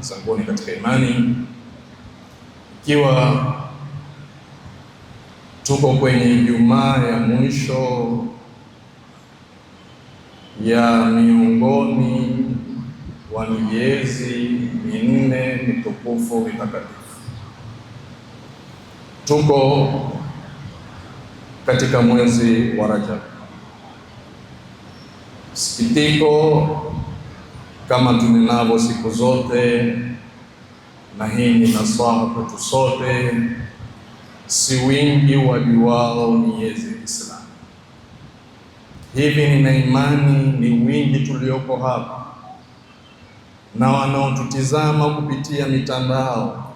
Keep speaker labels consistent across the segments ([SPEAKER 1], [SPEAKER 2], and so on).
[SPEAKER 1] zanguni katika imani, ikiwa tuko kwenye Ijumaa ya mwisho ya miongoni wa miezi minne mitukufu mitakatifu. Tuko katika mwezi wa Rajab. Sikitiko kama tunenavyo siku zote, na hii ni nasaha kwetu sote, si wingi wajuao miezi ya Kiislamu. Hivi nina imani ni wingi tulioko hapa na wanaotutizama kupitia mitandao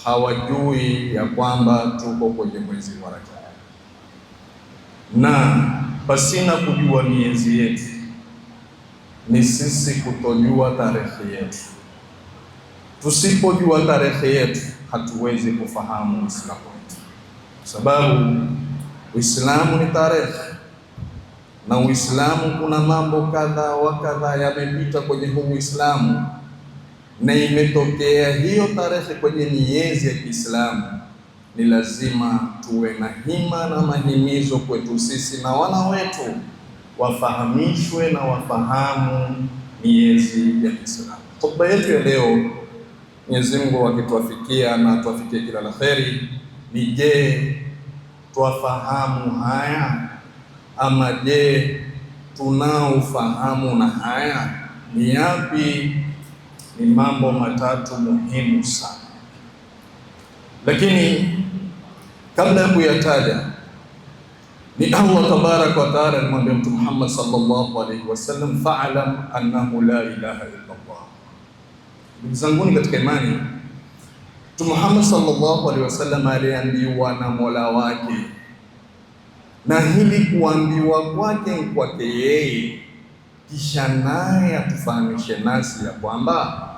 [SPEAKER 1] hawajui ya kwamba tuko kwenye mwezi wa Rajab, na pasina kujua miezi yetu ni sisi kutojua tarehe yetu. Tusipojua tarehe yetu hatuwezi kufahamu Uislamu wetu, kwa sababu Uislamu ni tarehe, na Uislamu kuna mambo kadha wa kadha yamepita kwenye huu Uislamu, na imetokea hiyo tarehe kwenye miezi ya Kiislamu. Ni lazima tuwe na hima na mahimizo kwetu sisi na wana wetu wafahamishwe na wafahamu miezi ya Kiislamu. Hotuba yetu ya leo, Mwenyezi Mungu akituafikia na tuafikie kila la kheri, ni je, twafahamu haya ama je tunaofahamu na haya ni yapi? Ni mambo matatu muhimu sana, lakini kabla ya kuyataja, ni Allah tabaraka wa taala alimwambia Mtume Muhammad sallallahu alaihi wasallam, fa'lam annahu la ilaha illa Allah. Ndugu zanguni katika imani, Mtume Muhammad sallallahu alaihi wasallam aliambiwa na Mola wake, na hili kuambiwa kwake yeye, kisha naye atufahamishe nasi ya kwamba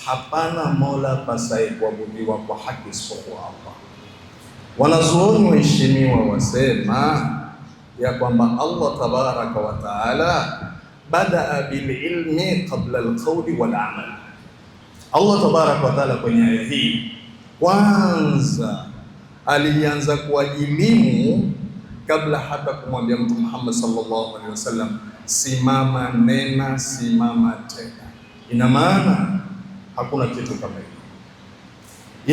[SPEAKER 1] hapana mola pasaye kuabudiwa kwa haki isipokuwa Allah. Wanazuoni waheshimiwa wasema ya kwamba Allah tabaraka wa taala badaa bililmi qabla alqawli wal amal. Allah tabaraka wa taala kwenye aya hii kwanza alianza kwa elimu kabla hata kumwambia Mtume Muhammad sallallahu alaihi wasallam, simama, nena, simama tena. Ina maana hakuna kitu kama hiyo.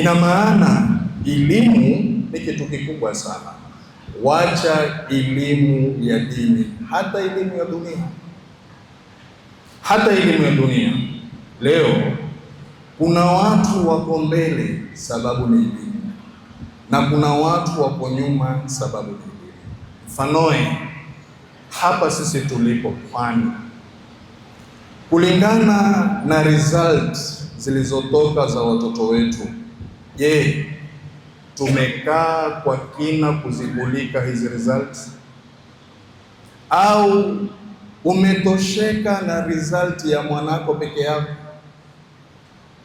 [SPEAKER 1] Ina maana elimu ni kitu kikubwa sana. Wacha elimu ya dini, hata elimu ya dunia, hata elimu ya dunia. Leo kuna watu wako mbele sababu ni elimu, na kuna watu wako nyuma sababu ni elimu. Mfanoe hapa sisi tulipo Pwani, kulingana na result zilizotoka za watoto wetu, je, tumekaa kwa kina kuzibulika hizi results, au umetosheka na result ya mwanako peke yako?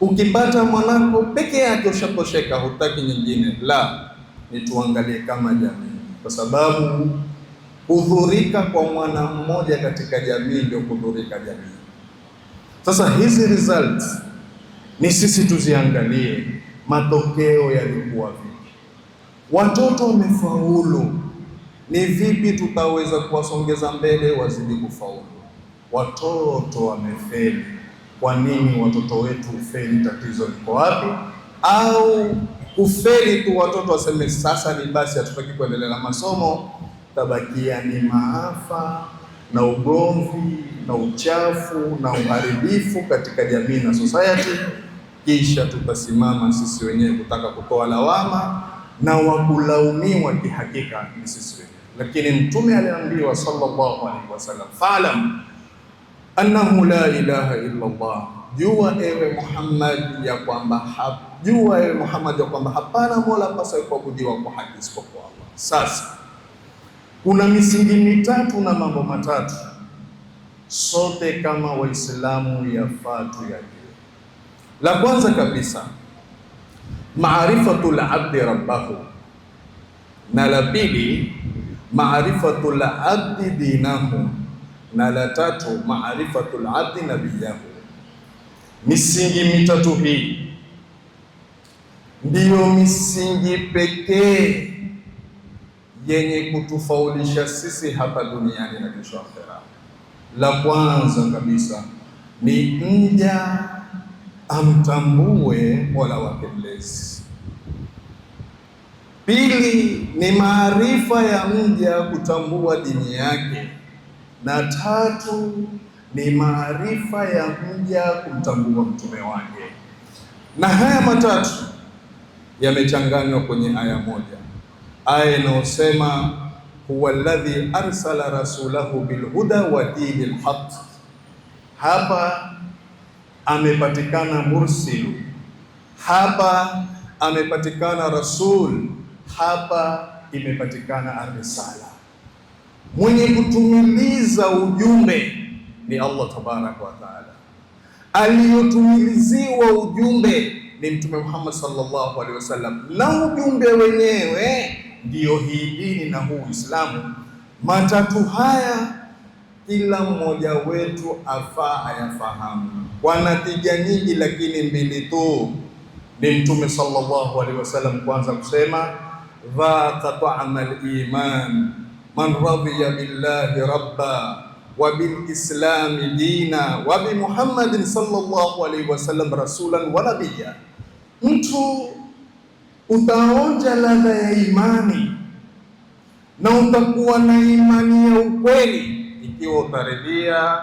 [SPEAKER 1] Ukipata mwanako peke yake ushatosheka, hutaki nyingine? La, ni tuangalie kama jamii, kwa sababu kudhurika kwa mwana mmoja katika jamii ndio kudhurika jamii. Sasa hizi results ni sisi tuziangalie, matokeo yalikuwa vipi? Watoto wamefaulu, ni vipi tutaweza kuwasongeza mbele wazidi kufaulu? Watoto wamefeli, kwa nini watoto wetu ufeli? Tatizo liko wapi? Au kufeli tu watoto waseme sasa ni basi, hatutaki kuendelea na masomo, tabakia ni maafa na ugomvi na uchafu na uharibifu katika jamii na society, kisha tutasimama sisi wenyewe kutaka kutoa lawama, na wakulaumiwa kihakika ni sisi wenyewe. Lakini Mtume aliambiwa sallallahu alaihi wasallam, fa'lam annahu la ilaha illa Allah, jua ewe Muhammad ya kwamba hapana mola pasaye kuabudiwa kwa haki isipokuwa Allah. Sasa kuna misingi mitatu na mambo matatu sote kama Waislamu yafaa tuyajue. La kwanza kabisa, maarifatul abdi rabbahu, na la pili maarifatul abdi dinahu, na la tatu maarifatul abdi nabiyahu. Misingi mitatu hii ndiyo misingi pekee yenye kutufaulisha sisi hapa duniani na kesho akhera. La kwanza kabisa ni mja amtambue Mola wake mlezi. Pili ni maarifa ya mja kutambua dini yake, na tatu ni maarifa ya mja kumtambua mtume wake. Na haya matatu yamechanganywa kwenye aya moja, aya inayosema huwa alladhi arsala rasulahu bilhuda wa dinil haq. Hapa amepatikana mursilu, hapa amepatikana rasul, hapa imepatikana arisala. Mwenye kutumiliza ujumbe ni Allah tabaraka wa taala, aliyotumiliziwa ujumbe ni Mtume Muhammad sallallahu alaihi wasallam, na ujumbe wenyewe ndiyo hii dini na huu Uislamu. Matatu haya kila mmoja wetu afaa ayafahamu kwa natija nyingi, lakini mbili tu ni Mtume sallallahu alaihi wasallam kwanza kusema dhaqa ta'ama al-iman man radiya billahi rabba wa bil islami dina wa bi Muhammadin sallallahu alaihi wasallam rasulan wa nabiyya. Mtu utaonja ladha ya imani na utakuwa na imani ya ukweli ikiwa utaridhia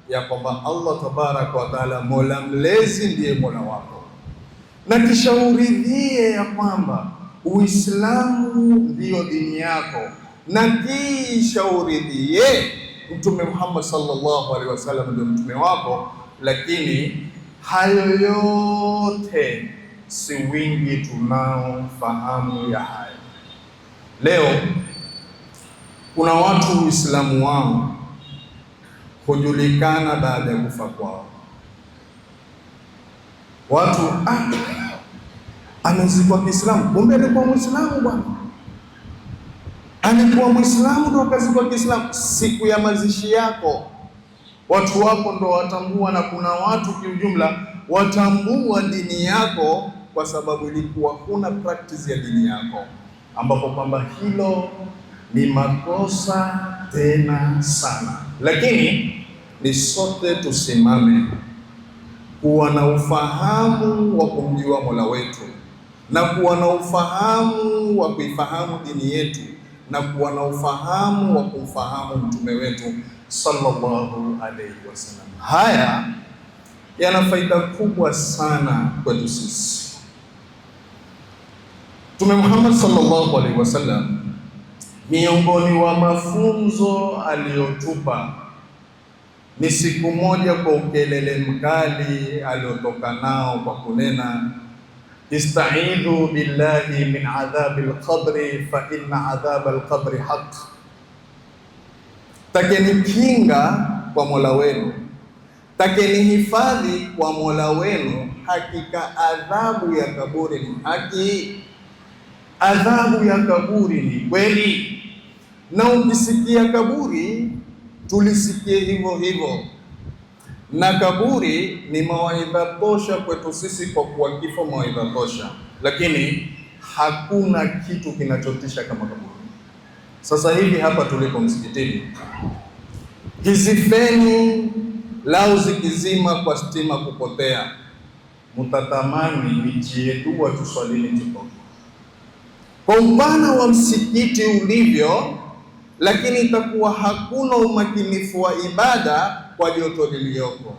[SPEAKER 1] ya kwamba Allah tabaraka wa taala Mola mlezi ndiye Mola wako, na kisha uridhie ya kwamba Uislamu ndiyo dini yako, na kisha uridhie Mtume Muhammad sallallahu alaihi wasallam ndio mtume wako. Lakini hayo yote si wingi tunaofahamu ya hayo. Leo kuna watu Uislamu wao hujulikana baada ya kufa kwao. Watu amezikwa Kiislamu, kumbe alikuwa Muislamu bwana, alikuwa Muislamu ndo akazikwa Kiislamu. Siku ya mazishi yako watu wako ndo watambua, na kuna watu kiujumla watambua dini yako kwa sababu ilikuwa kuna practice ya dini yako, ambapo kwamba hilo ni makosa tena sana. Lakini ni sote tusimame kuwa na ufahamu wa kumjua Mola wetu, na kuwa na ufahamu wa kuifahamu dini yetu, na kuwa na ufahamu wa kumfahamu mtume wetu sallallahu alaihi wasallam. Haya yana faida kubwa sana kwetu sisi. Mtume Muhammad sallallahu alaihi wasallam, miongoni wa mafunzo aliyotupa ni siku moja kwa ukelele mkali aliotoka nao kwa kunena ista'idhu billahi min adhabil qabri fa inna adhabal qabri haq. Takeni kinga kwa Mola wenu, takeni hifadhi kwa Mola wenu, hakika adhabu ya kaburi ni haki, adhabu ya kaburi ni kweli. Na ukisikia kaburi tulisikie hivyo hivyo, na kaburi ni mawaidha tosha kwetu sisi, kwa kuwa kifo mawaidha tosha, lakini hakuna kitu kinachotisha kama kaburi. Sasa hivi hapa tulipo msikitini, hizi feni lau zikizima kwa stima kupotea, mutatamani miji yetu watuswalini tutoke kwa upana wa msikiti ulivyo, lakini itakuwa hakuna umakinifu wa ibada kwa joto liliyoko.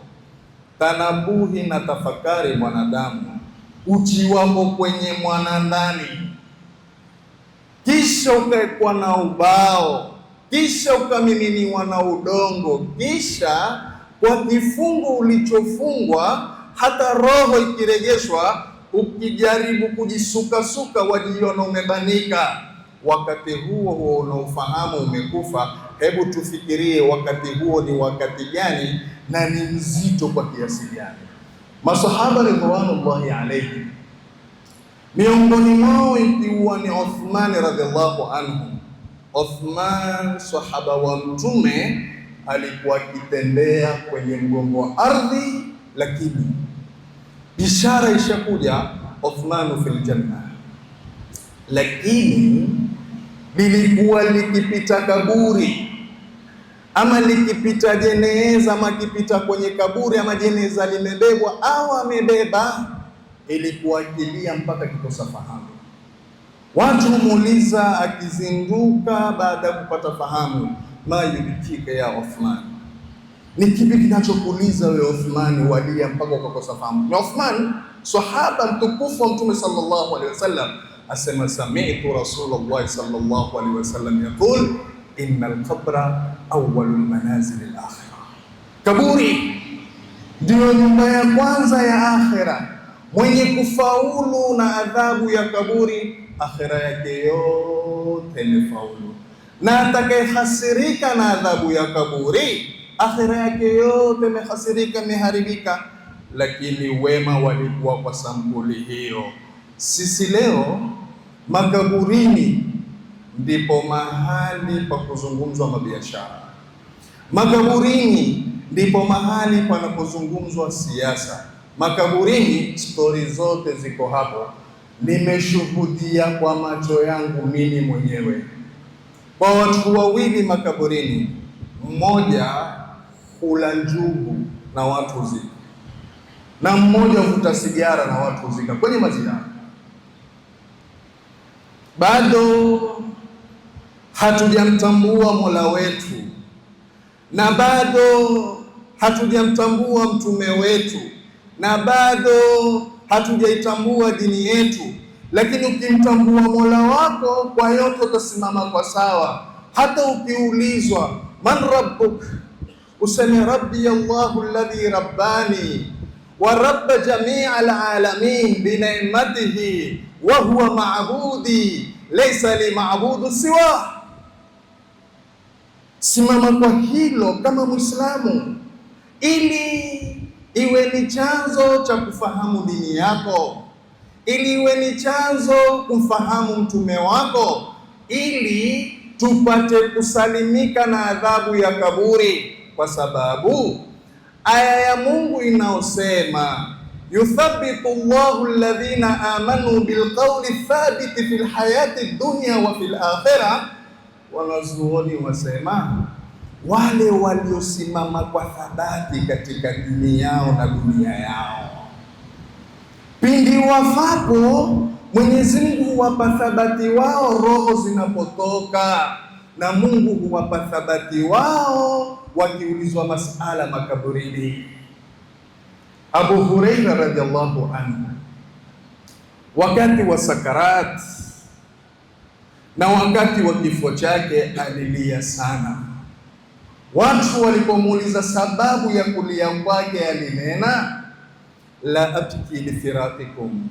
[SPEAKER 1] Tanabuhi na tafakari mwanadamu, uchiwapo kwenye mwanandani, kisha ukawekwa na ubao, kisha ukamiminiwa na udongo, kisha kwa kifungo ulichofungwa, hata roho ikirejeshwa, ukijaribu kujisukasuka wajiona umebanika. Wakati huo huo unaofahamu umekufa. Hebu tufikirie wakati huo ni wakati gani na ni mzito kwa kiasi gani? Masahaba ridwanullahi alayhi, miongoni mwao ikiwa ni Uthman radhiallahu anhu. Uthman sahaba wa Mtume alikuwa akitembea kwenye mgongo wa ardhi, lakini bishara ishakuja, Uthmanu fil janna. Lakini lilikuwa likipita kaburi ama likipita jeneza ama kipita kwenye kaburi ama jeneza limebebwa au amebeba, ilikuwa kilia mpaka kikosa fahamu. Watu muuliza akizinduka baada ya kupata fahamu, ma yubikika ya Uthman, ni kipi kinachokuuliza wewe Uthman walia mpaka ukakosa fahamu? Na Uthman sahaba mtukufu wa Mtume sallallahu alaihi wasallam asema, sami'tu Rasulullah sallallahu alaihi wasallam yaqul innal qabra awwalul manazil al-akhirah, kaburi ndio nyumba ya kwanza ya akhira. Mwenye kufaulu na adhabu ya kaburi, akhira yake yote imefaulu, na atakayehasirika na adhabu ya kaburi, akhira yake yote imehasirika, imeharibika. Lakini wema walikuwa kwa sampuli hiyo. Sisi leo makaburini ndipo mahali pa kuzungumzwa mabiashara, makaburini ndipo mahali panapozungumzwa siasa, makaburini stori zote ziko hapo. Nimeshuhudia kwa macho yangu mimi mwenyewe kwa watu wawili makaburini, mmoja hula njugu na watu huzika, na mmoja huvuta sigara na watu huzika kwenye maziara. Bado hatujamtambua Mola wetu na bado hatujamtambua mtume wetu na bado hatujaitambua dini yetu. Lakini ukimtambua Mola wako, kwa yote utasimama kwa sawa. Hata ukiulizwa man rabbuk, useme rabbi Allahu alladhi rabbani wa rabba jami'al alamin bi ni'matihi wa huwa ma'budi laysa li ma'budu siwa. Simama kwa hilo kama Muislamu, ili iwe ni chanzo cha kufahamu dini yako, ili iwe ni chanzo kumfahamu mtume wako, ili tupate kusalimika na adhabu ya kaburi. Kwa sababu aya ya Mungu inaosema yuthabbitu Allahu alladhina amanu bilqawli thabiti fil hayati dunya wa fil akhirah, wanazuoni wasema wale waliosimama kwa thabati katika dini yao na dunia yao, pindi wafapo Mwenyezi Mungu huwapa thabati wao roho zinapotoka, na Mungu huwapa thabati wao wakiulizwa masala makaburini. Abu Huraira radhiallahu anhu wakati wa sakarat na wakati wa kifo chake alilia sana. Watu walipomuuliza sababu ya kulia kwake, alinena la abki li firatikum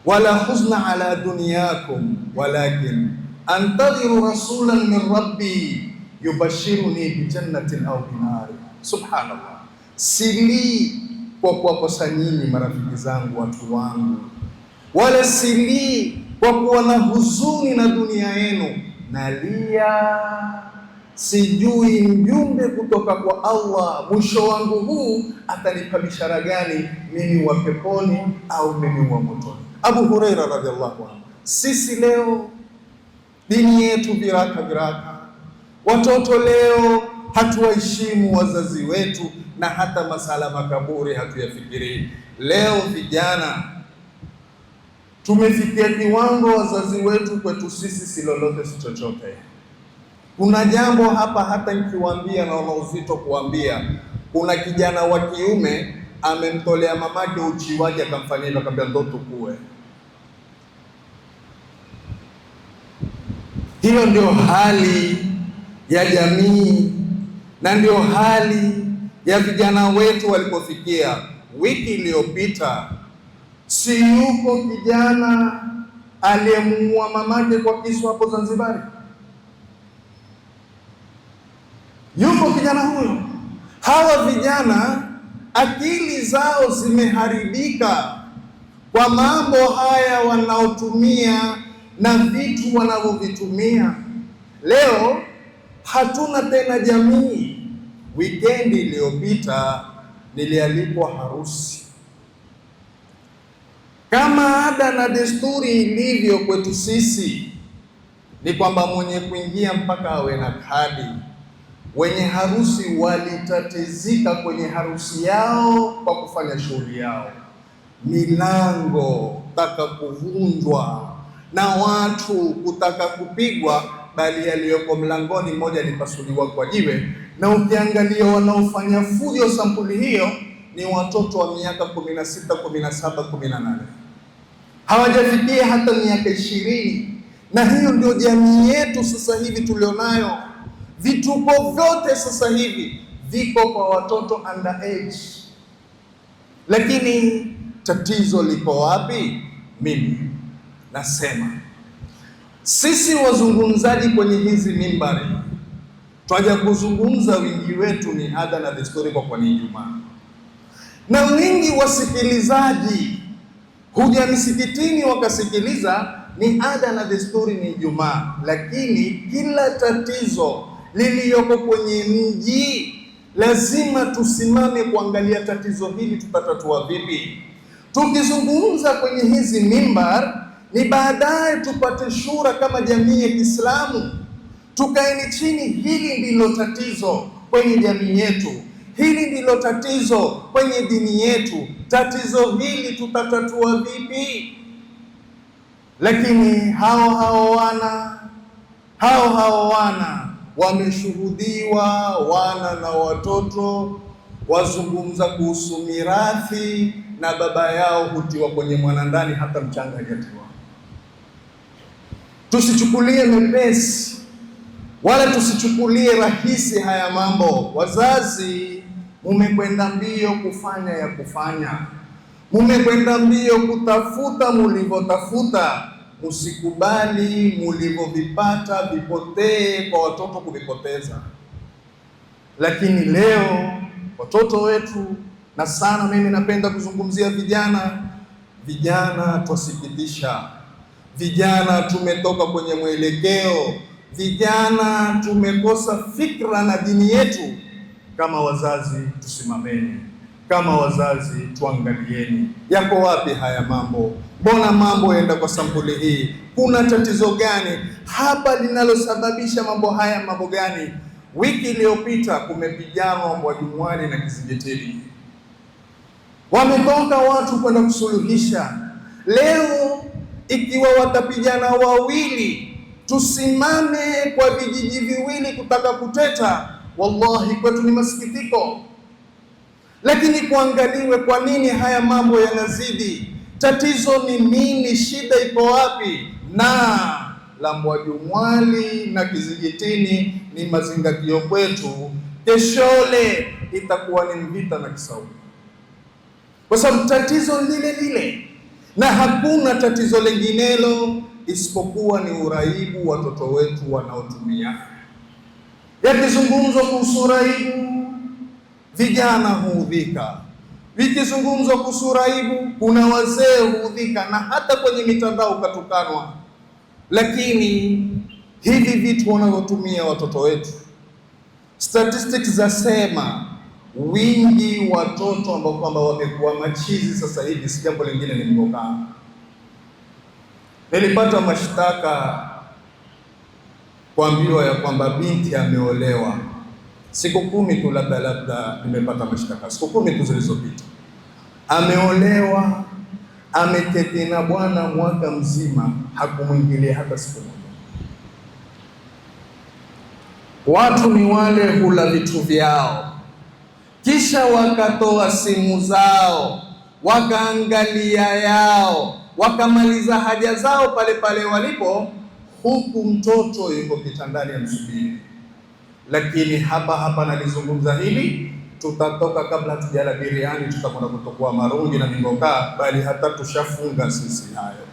[SPEAKER 1] wala huzna ala dunyakum walakin antadhiru rasulan min rabbi yubashiruni bi jannatin au binari. Subhanallah, sili kwa kuwakosa nyinyi marafiki zangu, watu wangu, wala sili kwa kuwa na huzuni na dunia yenu, nalia sijui mjumbe kutoka kwa Allah mwisho wangu huu atanipa bishara gani, mimi wa peponi au mimi wa motoni. Abu Huraira radhiallahu anhu. Sisi leo dini yetu viraka, watoto leo hatuwaheshimu wazazi wetu, na hata masala makaburi hatuyafikiri. Leo vijana tumefikia kiwango wazazi wetu kwetu sisi si lolote si chochote. Kuna jambo hapa hata nikiwaambia naona uzito kuambia. Kuna kijana wa kiume amemtolea mamake uchi wake, akamfanyia hivyo, akamwambia ndo tukue. Hiyo ndio hali ya jamii na ndio hali ya vijana wetu walipofikia. Wiki iliyopita si yuko kijana aliyemuua mamake kwa kisu hapo Zanzibar? Yuko kijana huyo. Hawa vijana akili zao zimeharibika kwa mambo haya wanaotumia na vitu wanavyovitumia. Leo hatuna tena jamii. Weekend iliyopita nilialikwa harusi Kama ada na desturi ilivyo kwetu sisi ni kwamba mwenye kuingia mpaka awe na kadi. Wenye harusi walitatizika kwenye harusi yao kwa kufanya shughuli yao, milango taka kuvunjwa na watu kutaka kupigwa, bali yaliyoko mlangoni moja lipasuliwa kwa jiwe. Na ukiangalia wanaofanya fujo sampuli hiyo ni watoto wa miaka 16, 17, 18, hawajafikia hata miaka 20. Na hiyo ndio jamii yetu sasa hivi tulionayo. Vituko vyote sasa hivi viko kwa watoto underage. Lakini tatizo liko wapi? Mimi nasema sisi wazungumzaji kwenye hizi mimbari twaja kuzungumza, wingi wetu ni ada na desturi kwa ni Ijumaa, na wingi wasikilizaji huja misikitini wakasikiliza ni ada na desturi ni Ijumaa. Lakini kila tatizo liliyoko kwenye mji lazima tusimame kuangalia tatizo hili tutatatua vipi. Tukizungumza kwenye hizi mimbar ni baadaye tupate shura kama jamii ya Kiislamu, tukaeni chini, hili ndilo tatizo kwenye jamii yetu, hili ndilo tatizo kwenye dini yetu, tatizo hili tutatatua vipi? Lakini hao wana wameshuhudiwa, wana na watoto wazungumza kuhusu mirathi, na baba yao hutiwa kwenye mwanandani, hata mchanga hajatiwa. Tusichukulie mepesi wala tusichukulie rahisi haya mambo. Wazazi, mumekwenda mbio kufanya ya kufanya, mumekwenda mbio kutafuta mulivyotafuta, usikubali mulivyovipata vipotee kwa watoto kuvipoteza. Lakini leo watoto wetu, na sana mimi napenda kuzungumzia vijana twasikitisha. Vijana tumetoka kwenye mwelekeo, vijana tumekosa fikra na dini yetu. Kama wazazi tusimameni, kama wazazi tuangalieni, yako wapi haya mambo? Mbona mambo yaenda kwa sampuli hii? Kuna tatizo gani hapa linalosababisha mambo haya? Mambo gani? Wiki iliyopita kumepiganwa Mwajumwani na Kizingitini, wametoka watu kwenda kusuluhisha. Leo ikiwa watapigana wawili, tusimame kwa vijiji viwili kutaka kuteta, wallahi kwetu ni masikitiko. Lakini kuangaliwe kwa nini haya mambo yanazidi, tatizo ni nini, shida iko wapi? Na la Mwajumwani na Kizingitini ni mazingatio kwetu, keshole itakuwa ni Mvita na Kisauni, kwa sababu tatizo lile lile, na hakuna tatizo lenginelo isipokuwa ni uraibu watoto wetu wanaotumia. Yakizungumzwa kuhusu uraibu, vijana huudhika. Vikizungumzwa kuhusu uraibu, kuna wazee huudhika, na hata kwenye mitandao ukatukanwa. Lakini hivi vitu wanavyotumia watoto wetu, statistics zasema wingi watoto ambao kwamba wamekuwa machizi sasa hivi si jambo lingine, ni mgokaa. Nilipata mashtaka kuambiwa ya kwamba binti ameolewa siku 10 tu, labda nimepata mashtaka siku 10 tu zilizopita. Ameolewa, ameketi na bwana mwaka mzima, hakumwingilia hata siku moja. Watu ni wale hula vitu vyao, kisha wakatoa simu zao, wakaangalia yao, wakamaliza haja zao pale pale walipo, huku mtoto yuko kitandani ya msubiri. Lakini hapa nalizungumza hili, tutatoka kabla hatujala biriani, tutakwenda kutokuwa marungi na mingokaa, bali hata tushafunga sisi hayo.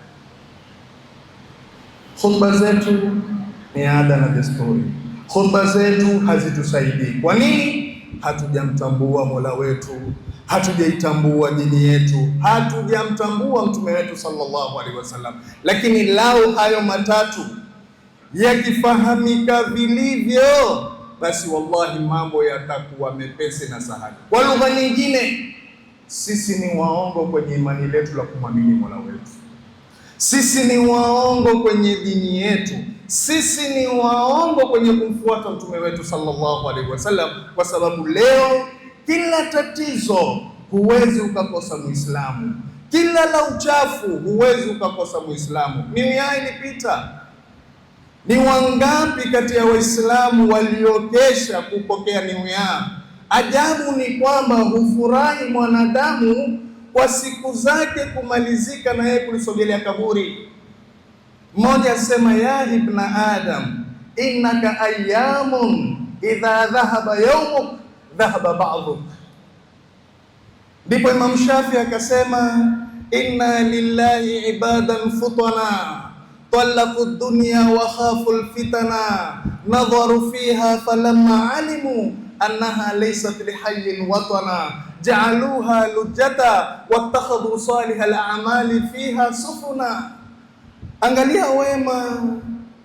[SPEAKER 1] Khutba zetu ni ada na desturi, khutba zetu hazitusaidii. Kwa nini? Hatujamtambua Mola wetu, hatujaitambua dini yetu, hatujamtambua mtume wetu sallallahu alaihi wasallam. Lakini lau hayo matatu yakifahamika vilivyo, basi wallahi mambo yatakuwa mepesi na sahali. Kwa lugha nyingine, sisi ni waongo kwenye imani letu la kumwamini Mola wetu. Sisi ni waongo kwenye dini yetu. Sisi ni waongo kwenye kumfuata mtume wetu sallallahu alaihi wasallam, kwa sababu leo kila tatizo huwezi ukakosa Muislamu, kila la uchafu huwezi ukakosa Muislamu. New Year ilipita, ni wangapi kati ya Waislamu waliokesha kupokea New Year? Ajabu ni kwamba hufurahi mwanadamu kwa siku zake kumalizika na yeye kulisogelea kaburi. Mmoja asema, ya ibna Adam innaka ayyamun idha dhahaba yawmuk dhahaba ba'duk. Ndipo Imam Shafi akasema, inna lillahi ibadan futana talaqu dunya wa khafu alfitana nadharu fiha falamma alimu annaha laysat lihayyin watana ja'aluha lujjata wattakhadhu salihal a'mali fiha sufuna. Angalia wema,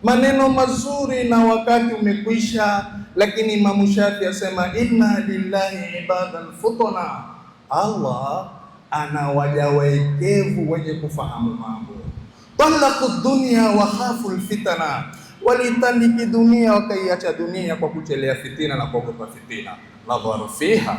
[SPEAKER 1] maneno mazuri na wakati umekwisha. Lakini Imam Shafi asema, inna lillahi ibadan futana, Allah ana waja wekevu wenye kufahamu mambo. Talaqu dunya wa khafu alfitana, walitaliki dunia wakaiacha dunia kwa kuchelea fitina na kuogopa fitina. Nadharu fiha,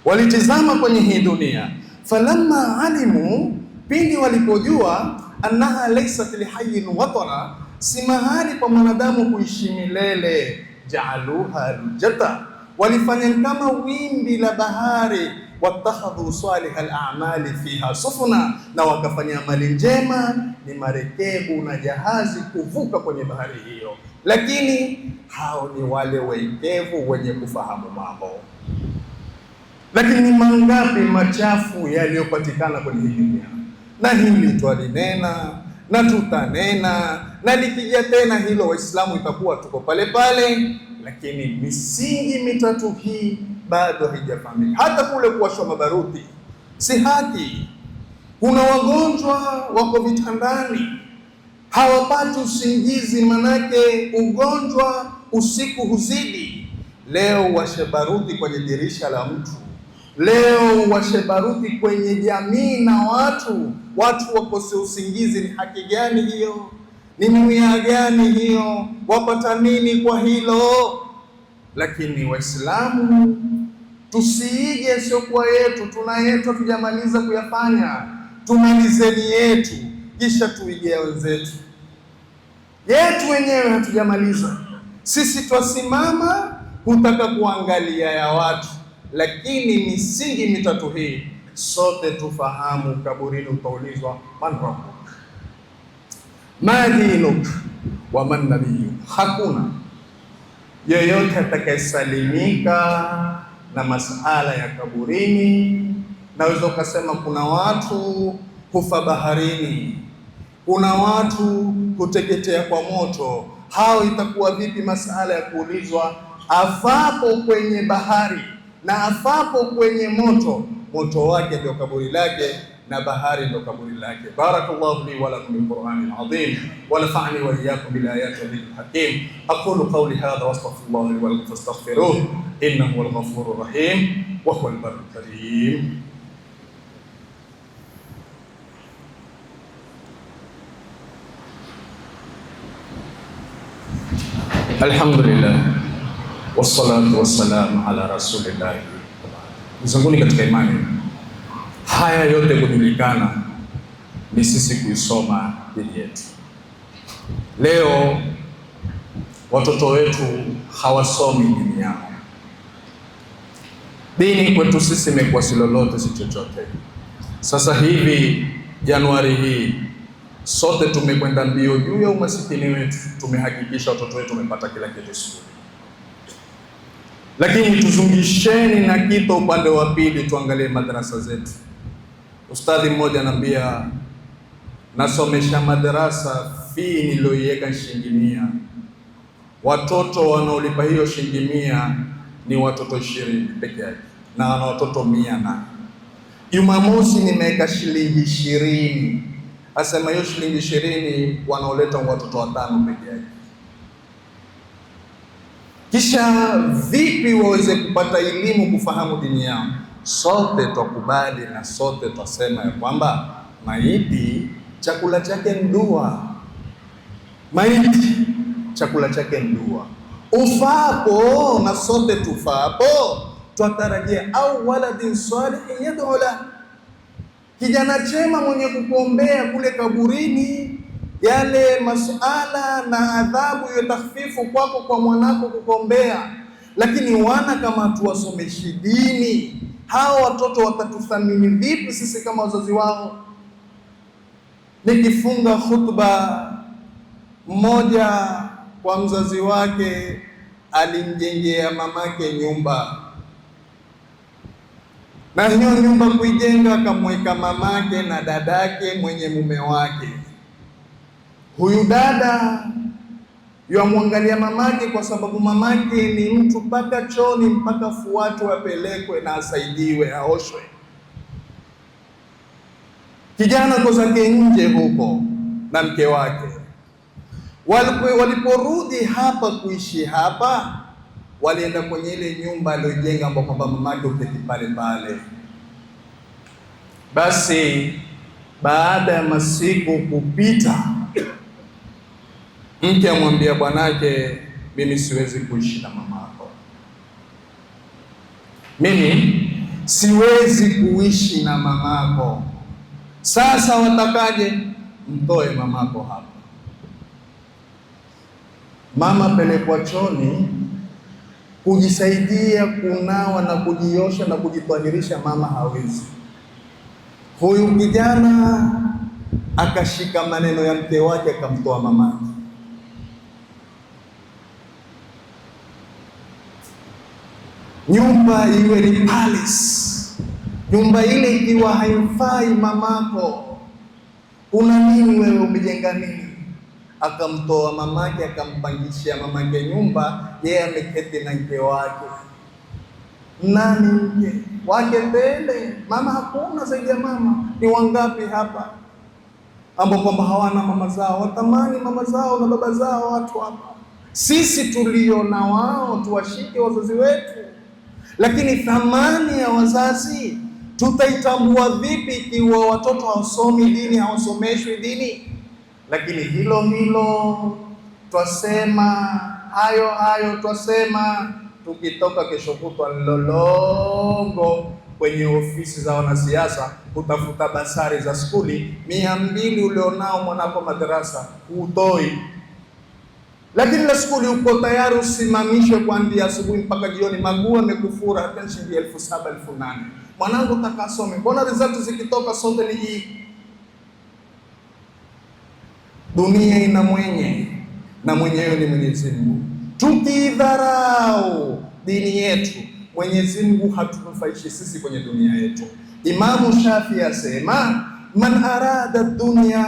[SPEAKER 1] walitizama kwenye hii dunia. Falamma alimu, pindi walipojua, annaha laysat lihayyin watana, si mahali pa mwanadamu kuishi milele. Ja'aluha lujjata, walifanya kama wimbi la bahari. Wattakhadhu salihal a'mali fiha sufuna, na wakafanya amali njema ni marekebu na jahazi kuvuka kwenye bahari hiyo. Lakini hao ni wale wekevu wenye kufahamu mambo. Lakini ni mangapi machafu yaliyopatikana kwenye hii dunia? Na hili twalinena na tutanena, na likija tena hilo Waislamu itakuwa tuko pale pale. Lakini misingi mitatu hii bado haijafahamika. Hata kule kuwashwa mabaruti si haki. Kuna wagonjwa wako vitandani hawapati usingizi, manake ugonjwa usiku huzidi. Leo washe baruti kwenye dirisha la mtu, leo washe baruti kwenye jamii na watu wakose usingizi. Ni haki gani hiyo? Ni mia gani hiyo? Wapata nini kwa hilo? Lakini Waislamu tusiige sio kwa yetu, tuna yetu tujamaliza kuyafanya, tumalizeni yetu kisha tuige wenzetu. Yetu wenyewe hatujamaliza, sisi twasimama kutaka kuangalia ya watu. Lakini misingi mitatu hii sote tufahamu. Kaburini utaulizwa, man rabbuk, ma dinuk, wa man nabiyuk. Hakuna yeyote atakayesalimika na masala ya kaburini. Naweza ukasema kuna watu kufa baharini, kuna watu kuteketea kwa moto. Hao itakuwa vipi masala ya kuulizwa afapo kwenye bahari na afapo kwenye moto? Moto wake ndio kaburi lake na bahari ndio kaburi lake. Barakallahu li wa lakum bil Qur'anil azim wa nafa'ani wa iyyakum bil ayati wal hakim. Aqulu qawli hadha wa astaghfirullah li wa lakum fastaghfiruh innahu huwal ghafurur rahim wa huwal barrul karim. Alhamdulillah wassalatu wassalamu ala rasulillah. Mzunguni katika imani, haya yote kujulikana ni sisi kuisoma dini yetu. Leo watoto wetu hawasomi dini yao. Dini kwetu sisi imekuwa si lolote si chochote. Sasa hivi Januari hii sote tumekwenda mbio juu ya umasikini wetu, tumehakikisha watoto wetu wamepata kila kitu shule. Lakini tuzungisheni na kitu upande wa pili, tuangalie madrasa zetu. Ustadhi mmoja anambia, nasomesha madrasa fee niliyoiweka shilingi 100. Watoto wanaolipa hiyo shilingi 100 ni watoto 20 peke yake, na wana watoto 100 na Jumamosi nimeweka shilingi 20. Asema hiyo shilingi 20 wanaoleta watoto 5 peke yake. Kisha vipi waweze kupata elimu kufahamu dini yao? sote tukubali na sote tusema ya kwamba maiti chakula chake ni dua. Maiti chakula chake ni dua. Ufapo na sote tufapo, twatarajia au waladin salihin yad'u la, kijana chema mwenye kukuombea kule kaburini, yale masuala na adhabu ya takhfifu kwako kwa mwanako kukuombea. Lakini wana kama tuwasomeshi dini, hao watoto watatuthamini vipi sisi kama wazazi wao? Nikifunga khutba, mmoja kwa mzazi wake alimjengea mamake nyumba, na hiyo nyumba kuijenga akamweka mamake na dadake mwenye mume wake. Huyu dada yamwangalia mamake kwa sababu mamake ni mtu mpaka choni mpaka fuatu apelekwe na asaidiwe aoshwe. Kijana kwa zake nje huko na mke wake. Waliporudi hapa kuishi hapa, walienda kwenye ile nyumba aliyojenga ambapo kwamba mamake uketi pale pale. Basi baada ya masiku kupita, mke amwambia bwanake, mimi siwezi kuishi na mamako, mimi siwezi kuishi na mamako. Sasa watakaje? Mtoe mamako hapa. Mama pelekwa choni kujisaidia kunawa na kujiosha na kujitahirisha, mama hawezi. Huyu kijana akashika maneno ya mke wake akamtoa mamake. Nyumba iwe ni palace, nyumba ile ikiwa haimfai mamako, una nini wewe? Umejenga nini? Akamtoa mamake akampangishia mamake nyumba, yeye ameketi na mke wake. Nani mke wake tele? Mama hakuna zaidi ya mama. Ni wangapi hapa ambao kwamba hawana mama zao, watamani mama zao na baba zao? Watu hapa sisi tulio na wao tuwashike wazazi wetu, lakini thamani ya wazazi tutaitambua vipi ikiwa watoto hawasomi dini, hawasomeshwi dini? Lakini hilo twasema hayo twasema, tukitoka kesho kutwa lolongo kwenye ofisi za wanasiasa kutafuta basari za skuli. 200 ulionao mwanako madarasa utoi, lakini la skuli uko tayari usimamishwe kuanzia asubuhi mpaka jioni, magua yamekufura hata shilingi 7,000 8,000. Mwanangu takasome, mbona result zikitoka sote ni hii? Dunia ina mwenye na mwenyewe ni Mwenyezi Mungu. Tukidharau dini yetu, Mwenyezi Mungu hatunufaishi sisi kwenye dunia yetu. Imamu Shafi asema, man arada dunya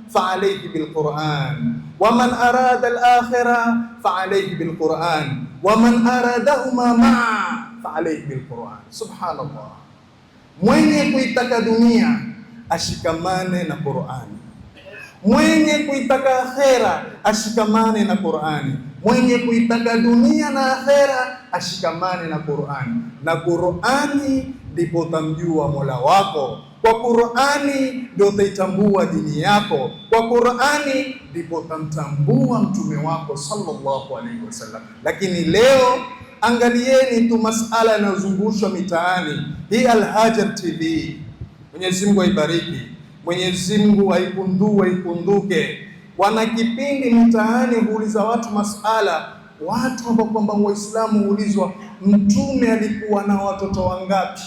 [SPEAKER 1] fa alayhi bil Qur'an wa man arada al akhirah fa alayhi bil Qur'an wa man aradahuma ma'a fa alayhi bil Qur'an. Subhanallah, mwenye kuitaka dunia ashikamane na Qur'ani, mwenye kuitaka akhera ashikamane na Qur'ani, mwenye kuitaka dunia na akhera ashikamane na Qur'ani. Na Qur'ani ndipo utamjua Mola wako, kwa Qur'ani ndio utaitambua dini yako, kwa Qur'ani ndipo utamtambua mtume wako sallallahu alaihi wasallam. Lakini leo angalieni tu masala yanayozungushwa mitaani. Hii Al-Hajar TV, Mwenyezi Mungu aibariki, Mwenyezi Mungu aikunduke. Wana kipindi mtaani huuliza watu masala, watu ambao kwamba Waislamu huulizwa mtume alikuwa na watoto wangapi?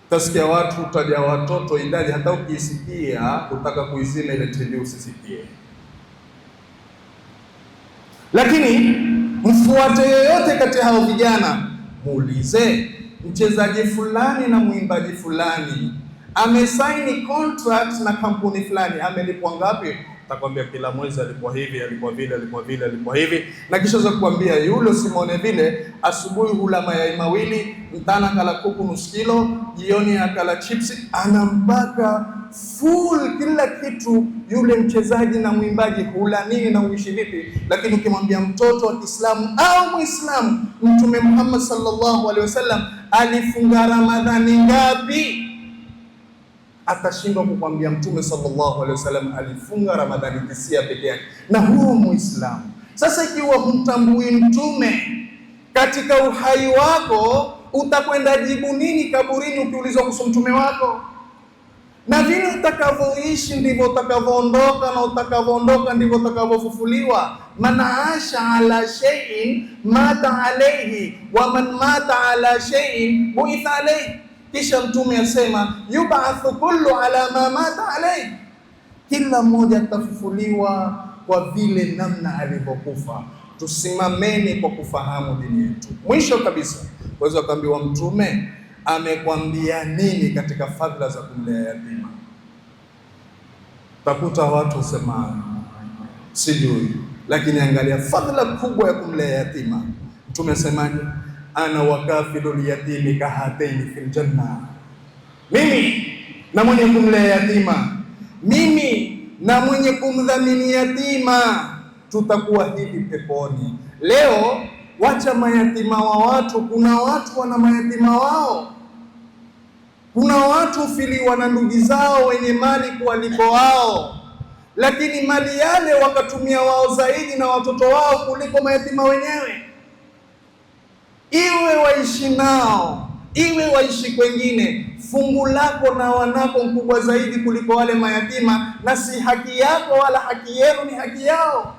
[SPEAKER 1] Tasikia watu utaja watoto idadi hata ukisikia kutaka kuizima ile TV usisikie. Lakini mfuate yoyote kati ya hao vijana, muulize mchezaji fulani na mwimbaji fulani amesaini contract na kampuni fulani, amelipwa ngapi? Atakwambia kila mwezi alikuwa hivi, alikuwa vile, alikuwa vile, alikuwa hivi. Na kisha za kuambia yule usimwone vile, asubuhi hula mayai mawili, mchana kala kuku nusu kilo, jioni akala chips, anampaka full kila kitu. Yule mchezaji na mwimbaji hula nini na uishi vipi? Lakini ukimwambia mtoto wa Kiislamu au Muislamu, Mtume Muhammad sallallahu alaihi wasallam alifunga Ramadhani ngapi? Atashindwa kukwambia Mtume sallallahu alaihi wasallam alifunga Ramadhani 9 peke yake, na huo Muislamu. Sasa ikiwa humtambui Mtume katika uhai wako, utakwenda jibu nini kaburini ukiulizwa kuhusu Mtume wako? Na vile utakavyoishi ndivyo utakavyoondoka, na utakavyoondoka ndivyo utakavyofufuliwa. Man asha ala shay'in mata alayhi wa man mata ala shay'in buitha alayhi. Kisha Mtume asema yub'athu kullu ala ma mata alayhi, kila mmoja atafufuliwa kwa vile namna alivyokufa. Tusimameni kwa kufahamu dini yetu. Mwisho kabisa, waweza kuambiwa Mtume amekwambia nini katika fadhila za kumlea yatima? Takuta watu sema sijui, lakini angalia fadhila kubwa ya kumlea yatima. Mtume asemaje? Ana wakafilul yatimi kahataini fil janna, mimi na mwenye kumlea yatima, mimi na mwenye kumdhamini yatima tutakuwa hivi peponi. Leo wacha mayatima wa watu, kuna watu wana mayatima wao. Kuna watu filiwa na ndugu zao wenye mali kuliko wao, lakini mali yale wakatumia wao zaidi na watoto wao kuliko mayatima wenyewe. Iwe waishi nao, iwe waishi kwengine, fungu lako na wanako mkubwa zaidi kuliko wale mayatima, na si haki yako wala haki yenu, ni haki yao.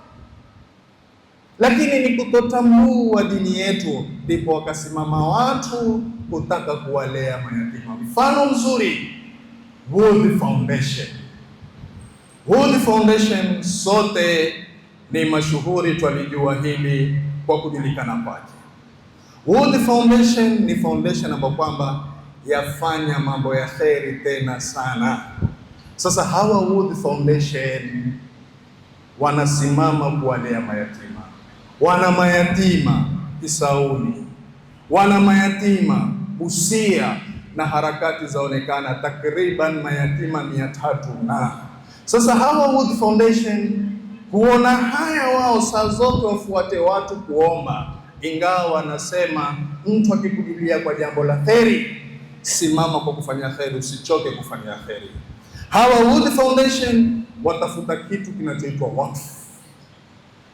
[SPEAKER 1] Lakini ni kutotambua dini yetu, ndipo wakasimama watu kutaka kuwalea mayatima. Mfano mzuri, World Foundation. World Foundation sote ni mashuhuri, twalijua hili kwa kujulikana kwake. World Foundation ni foundation ambayo kwamba yafanya mambo ya kheri tena sana. Sasa hawa World Foundation wanasimama kuwalea mayatima. Wana mayatima Kisauni, wana mayatima Busia, na harakati zaonekana takriban mayatima 300 na. Sasa hawa World Foundation kuona haya, wao saa zote wafuate watu kuomba, ingawa wanasema mtu akikujulia kwa jambo la kheri, simama kwa kufanya kheri, usichoke kufanya kheri. Hawa World Foundation watafuta kitu kinachoitwa wakfu,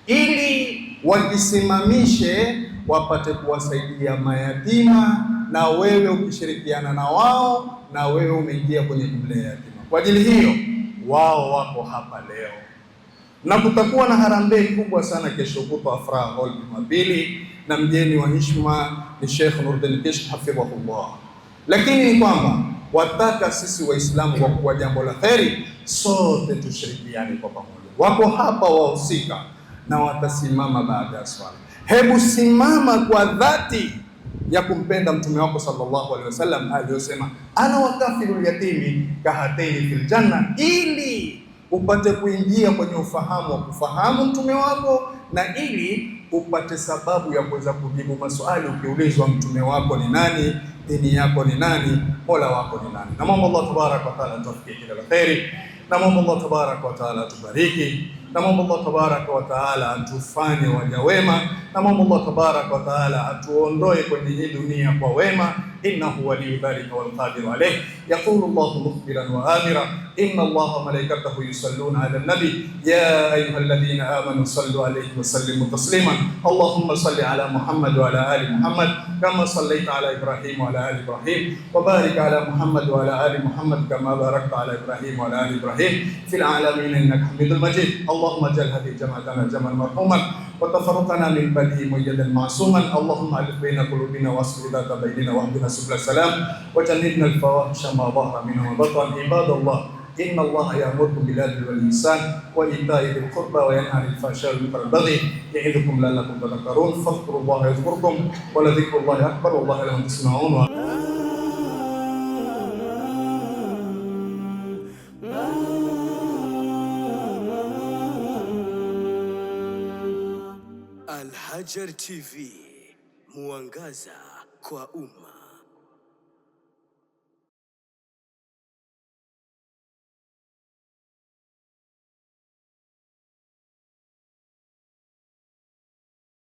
[SPEAKER 1] ili wakisimamishe wapate kuwasaidia mayatima, na wewe ukishirikiana na wao, na wewe umeingia kwenye kumlea yatima. Kwa ajili hiyo wao wako hapa leo, na kutakuwa na harambee kubwa sana kesho kutwa Afraha Hall Jumapili, na mgeni wa heshima ni Sheikh Nuruddin Kishk hafidhahullah. Lakini ni kwamba wataka sisi Waislamu kwa kuwa jambo la kheri, sote tushirikiane kwa pamoja. Wako hapa wahusika na watasimama baada ya swala. Hebu simama kwa dhati ya kumpenda mtume wako sallallahu alaihi wasallam aliyosema ana wakafilul yatimi kahataini fil janna, ili upate kuingia kwenye ufahamu wa kufahamu mtume wako, na ili upate sababu ya kuweza kujibu maswali ukiulizwa mtume wako ni nani, dini yako ni nani, mola wako ni nani. Namwomba Allah tabaraka wa taala atufikie kila la kheri. Namwomba Allah tabaraka wa taala atubariki. Namwomba Allah tabaraka wa taala atufanye waja wema. Namwomba Allah tabaraka wa taala atuondoe kwenye hii dunia kwa wema. Innahu waliyu dhalika wal qadiru alayh. Yaqulu Allahu mukhbiran wa amira, inna Allaha wa malaikatahu yusalluna ala nabi ya ayyuhalladhina amanu sallu alayhi wa sallimu tasliman. Allahumma salli ala Muhammad wa ala ali Muhammad kama sallaita ala Ibrahim wa ala ali Ibrahim, wa barik ala Muhammad wa ala ali Muhammad kama barakta ala Ibrahim wa ala ali Ibrahim fil alamin innaka Hamidul Majid. Allahumma jal hadhihi jama'atana jam'an marhuman wa tafarraqana min ba'dihi mujaddan ma'suman. Allahumma alif baina qulubina wa aslih dhata bainina wa ahdina subul salam wa jannibna al-fawahisha ma dhahara minha wa batan. Ibadallah, inna Allah ya'muru bil adli wal ihsan wa ita'i dhil qurba wa yanha 'anil fahsha'i wal munkari wal baghi ya'idukum la'allakum tadhakkarun. Fadhkurullaha yadhkurkum wa la dhikrullahi akbar wallahu la tasma'un.
[SPEAKER 2] Al Hajar TV, mwangaza kwa umma.